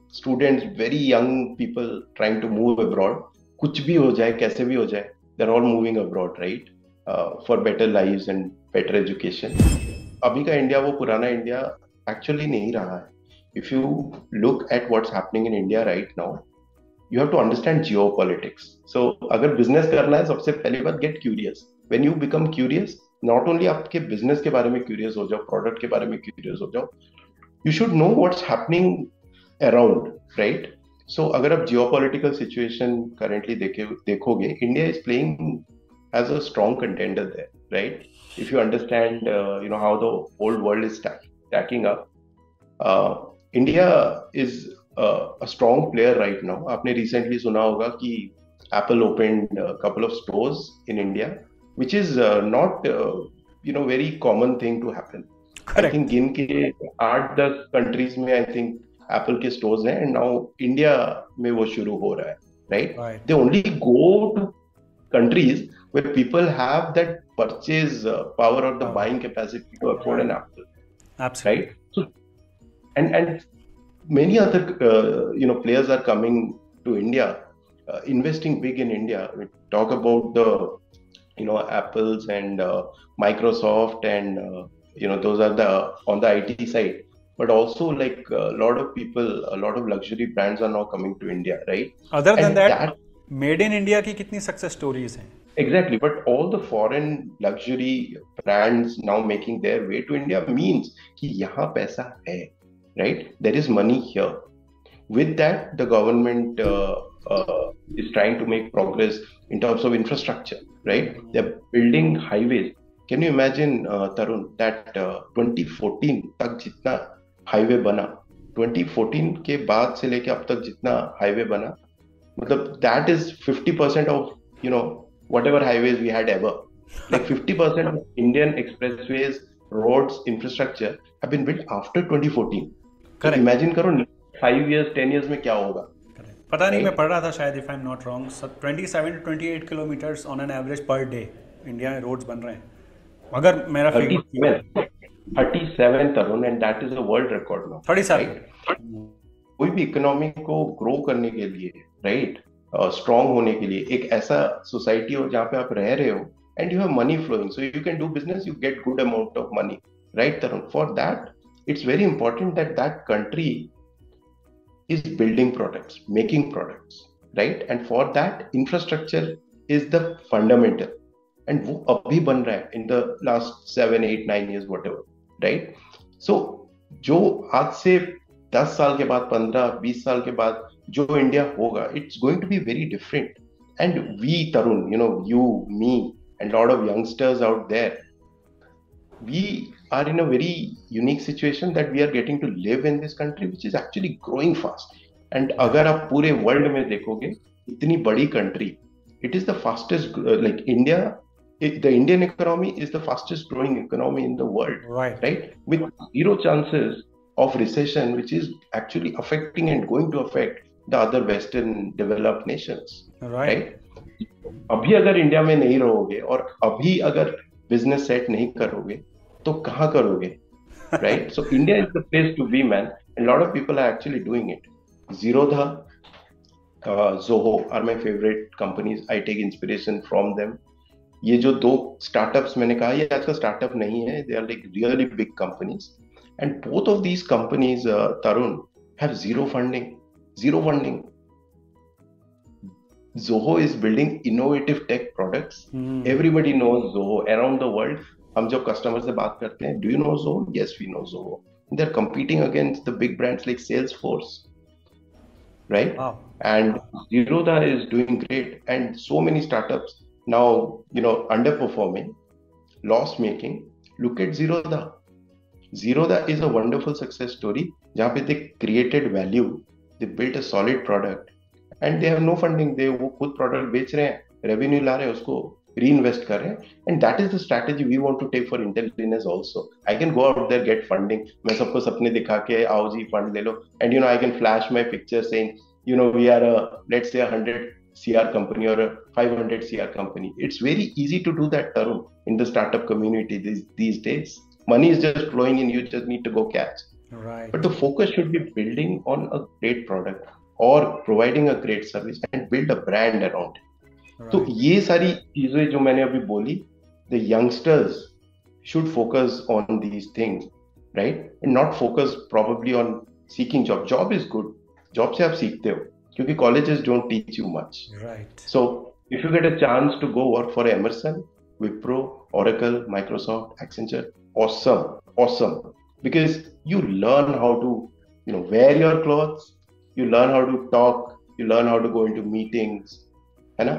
A: students, very young people trying to move abroad. कुछ भी हो जाए, कैसे भी हो जाए, they're all moving abroad, right? For better lives and better education. अभी का इंडिया वो पुराना इंडिया actually नहीं रहा है. If you look at what's happening in India right now, you have to understand geopolitics. So अगर business करना है, सबसे पहली बात, get curious. When you become curious, not only आपके business के बारे में curious हो जाओ, product के बारे में curious हो जाओ, you should know what's happening around, right? So अगर आप geopolitical situation currently देखोगे, India is playing as a strong contender there, right? If you understand, how the whole world is stacking up, India is a strong player right now. आपने recently सुना होगा कि Apple opened a couple of stores in India, which is not, very common thing to happen. Correct. I think गिन के 8-10 countries में I think Apple के stores हैं, and now India में वो शुरू हो रहा है. right?
B: Right.
A: They only go to countries where people have that purchase power or the buying capacity to afford an apple,
B: Absolutely.
A: right? So and many other players are coming to India, investing big in India. We talk about the Apples and Microsoft and those are the on the IT side, but also like a lot of people, a lot of luxury brands are now coming to India, right?
B: Other than
A: And
B: that,
A: that
B: made in India की कितनी success stories हैं?
A: exactly, but all the foreign luxury brands now making their way to India means कि यहाँ पैसा है, right? There is money here. With that, the government is trying to make progress in terms of infrastructure, right? They're building highways. Can you imagine, Tarun, that 2014 तक जितना highway बना, 2014 के बाद से लेके अब तक जितना हाईवे बना, मतलब that is 50% of whatever highways we had ever. Like 50% of Indian expressways, roads, infrastructure have been built after 2014. So imagine करो 5 years, 10 years में क्या होगा?
B: पता नहीं, मैं पढ़ रहा था शायद, if I'm not wrong, 27 to 28 kilometers on an average per day India में रोड्स बन रहे हैं. अगर मेरा
A: 37 तरुण, and that is a world record now.
B: 37.
A: Right? कोई भी इकोनॉमी को ग्रो करने के लिए, राइट, स्ट्रॉन्ग होने के लिए एक ऐसा सोसाइटी हो जहाँ पे आप रह रहे हो and you have money flowing, so you can do business, you get good amount of money, right Tarun? For that it's very important that that country is building products, making products, right? And for that, infrastructure is the fundamental. And वो अभी बन रहा है in the last 7, 8, 9 years, whatever, right? So जो आज से 10 साल के बाद, 15, 20 साल के बाद जो इंडिया होगा, it's going to be very different. And we, Tarun, you, me, and a lot of youngsters out there, we are in a very unique situation that we are getting to live in this country which is actually growing fast. And अगर आप पूरे world में देखोगे, इतनी बड़ी country, it is the fastest, like India, the Indian economy is the fastest growing economy in the world, right? With zero chances of recession, which is actually affecting and going to affect the other Western developed nations, right? अभी अगर India में नहीं रहोगे और अभी अगर business set नहीं करोगे तो कहाँ करोगे, right? So India is the place to be, man, and a lot of people are actually doing it. Zerodha, Zoho are my favorite companies. I take inspiration from them. ये जो दो startups मैंने कहा, ये आजकल स्टार्टअप नहीं है, they are like really big companies, and both of these companies, Tarun, have zero funding. Zoho is building innovative tech products. Everybody knows Zoho around the world. हम जब कस्टमर से बात करते हैं, do you know Zoho? Yes, we know Zoho. They're competing against the big brands like Salesforce, right? Wow. And Zerodha is doing great, and so many startups now, underperforming, loss making. Look at Zerodha. Zerodha is a wonderful success story जहाँ पे they created value, they built a solid product, and they have no funding. they वो खुद product बेच रहे हैं, revenue ला रहे हैं, उसको reinvest कर रहे हैं, and that is the strategy we want to take for Intellinez also. I can go out there, get funding, मैं सबको सपने दिखा के आओ जी फंड ले लो, and I can flash my picture saying we are a, let's say, 100 CR company or a 500 CR company. It's very easy to do that, Tarun, in the startup community these days. Money is just flowing in, you just need to go catch. Right. But the focus should be building on a great product or providing a great service and build a brand around it. Right. तो ये सारी चीजें जो मैंने अभी बोली, the youngsters should focus on these things, right? And not focus probably on seeking job. Job is good. Job से आप सीखते हो, क्योंकि colleges don't teach you much. Right. So if you get a chance to go work for Emerson, Wipro, Oracle, Microsoft, Accenture, awesome. Because you learn how to, wear your clothes, you learn how to talk, you learn how to go into meetings, है ना?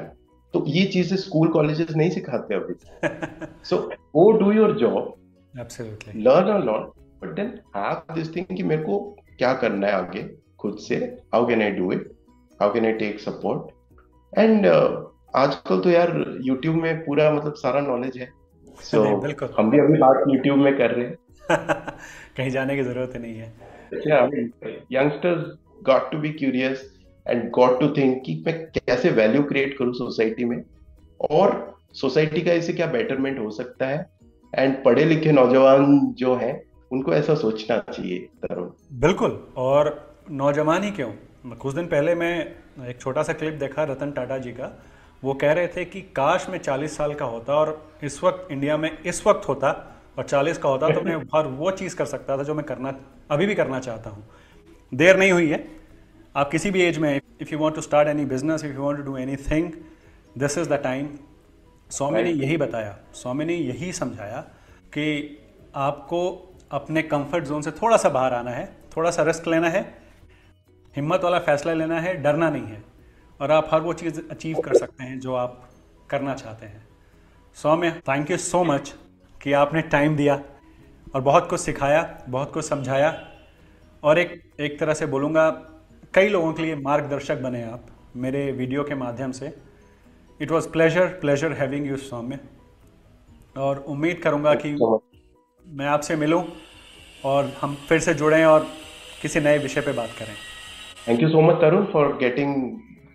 A: तो ये चीजें school colleges नहीं सिखाते अभी. So go do your job, absolutely, learn a lot, but then have this thing कि मेरे को क्या करना है आगे खुद से, how can I do it, how can I take support, and आजकल तो यार YouTube में पूरा मतलब सारा नॉलेज है. So हम भी अभी बात YouTube में कर रहे हैं. कहीं जाने की जरूरत नहीं है. Yeah, youngsters got to be curious and got to think कि मैं कैसे वैल्यू क्रिएट करूं सोसाइटी में, और सोसाइटी का इससे क्या बेटरमेंट हो सकता है। एंड पढ़े लिखे नौजवान जो हैं उनको ऐसा सोचना चाहिए तरुण।
B: बिल्कुल। और नौजवान ही क्यों, कुछ दिन पहले मैं एक छोटा सा क्लिप देखा रतन टाटा जी का। वो कह रहे थे कि काश मैं 40 साल का होता और इस वक्त इंडिया में इस वक्त होता और 40 का होता तो मैं हर वो चीज़ कर सकता था जो मैं अभी भी करना चाहता हूँ। देर नहीं हुई है। आप किसी भी एज में, if you want to start any business, if you want to do anything, this is the time. Saumya ने यही बताया, सौम्य ने यही समझाया कि आपको अपने कंफर्ट जोन से थोड़ा सा बाहर आना है, थोड़ा सा रिस्क लेना है, हिम्मत वाला फैसला लेना है, डरना नहीं है, और आप हर वो चीज़ अचीव कर सकते हैं जो आप करना चाहते हैं। सौम्य, थैंक यू सो मच कि आपने टाइम दिया और बहुत कुछ सिखाया, बहुत कुछ समझाया, और एक तरह से बोलूँगा कई लोगों के लिए मार्गदर्शक बने आप मेरे वीडियो के माध्यम से। It was pleasure having you Saumya, और उम्मीद करूँगा कि मैं आपसे मिलूं और हम फिर से जुड़ें और किसी नए विषय पे बात करें।
A: Thank you so much Tarun for getting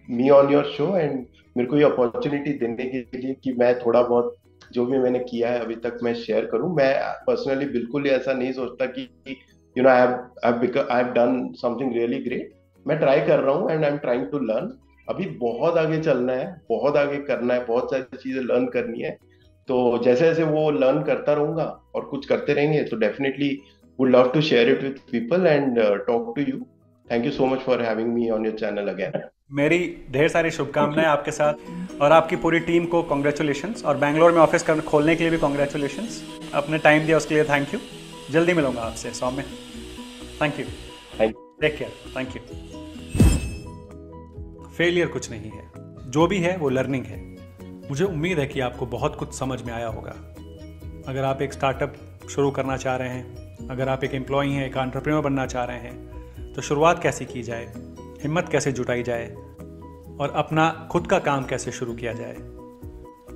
A: me on your show, and मेरे को ये अपॉर्चुनिटी देने के लिए कि मैं थोड़ा बहुत जो भी मैंने किया है अभी तक मैं शेयर करूं। मैं पर्सनली बिल्कुल ऐसा नहीं सोचता कि I have done something really great. मैं ट्राई कर रहा हूं and I am trying to learn. अभी बहुत आगे चलना है, बहुत आगे करना है, बहुत सारी चीजें लर्न करनी है। तो जैसे जैसे वो लर्न करता रहूंगा और कुछ करते रहेंगे तो definitely would love to share it with people and talk to you. Thank you so much for having me on your channel again.
B: मेरी ढेर सारी शुभकामनाएं आपके साथ, और आपकी पूरी टीम को कॉन्ग्रेचुलेशंस, और बैंगलोर में ऑफिस खोलने के लिए भी कॉन्ग्रेचुलेशंस। अपने टाइम दिया उसके लिए थैंक यू। जल्दी मिलूंगा आपसे Saumya. Thank you, take care, thank you. Failure कुछ नहीं है, जो भी है वो लर्निंग है। मुझे उम्मीद है कि आपको बहुत कुछ समझ में आया होगा। अगर आप एक स्टार्टअप शुरू करना चाह रहे हैं, अगर आप एक एम्प्लॉई हैं, एक एंटरप्रेन्योर बनना चाह रहे हैं, तो शुरुआत कैसे की जाए, हिम्मत कैसे जुटाई जाए, और अपना खुद का काम कैसे शुरू किया जाए।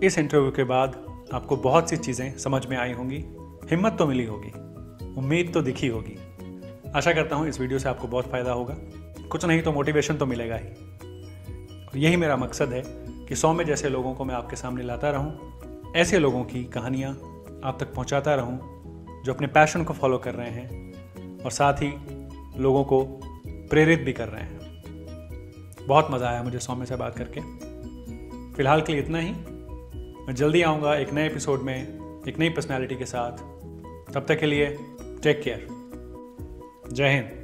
B: इस इंटरव्यू के बाद आपको बहुत सी चीज़ें समझ में आई होंगी, हिम्मत तो मिली होगी, उम्मीद तो दिखी होगी। आशा करता हूँ इस वीडियो से आपको बहुत फ़ायदा होगा, कुछ नहीं तो मोटिवेशन तो मिलेगा ही। और यही मेरा मकसद है कि सौम्य जैसे लोगों को मैं आपके सामने लाता रहूं, ऐसे लोगों की कहानियां आप तक पहुंचाता रहूं जो अपने पैशन को फॉलो कर रहे हैं और साथ ही लोगों को प्रेरित भी कर रहे हैं। बहुत मज़ा आया मुझे सौम्य से बात करके। फिलहाल के लिए इतना ही। मैं जल्दी आऊँगा एक नए एपिसोड में एक नई पर्सनैलिटी के साथ। तब तक के लिए टेक केयर। जय हिंद।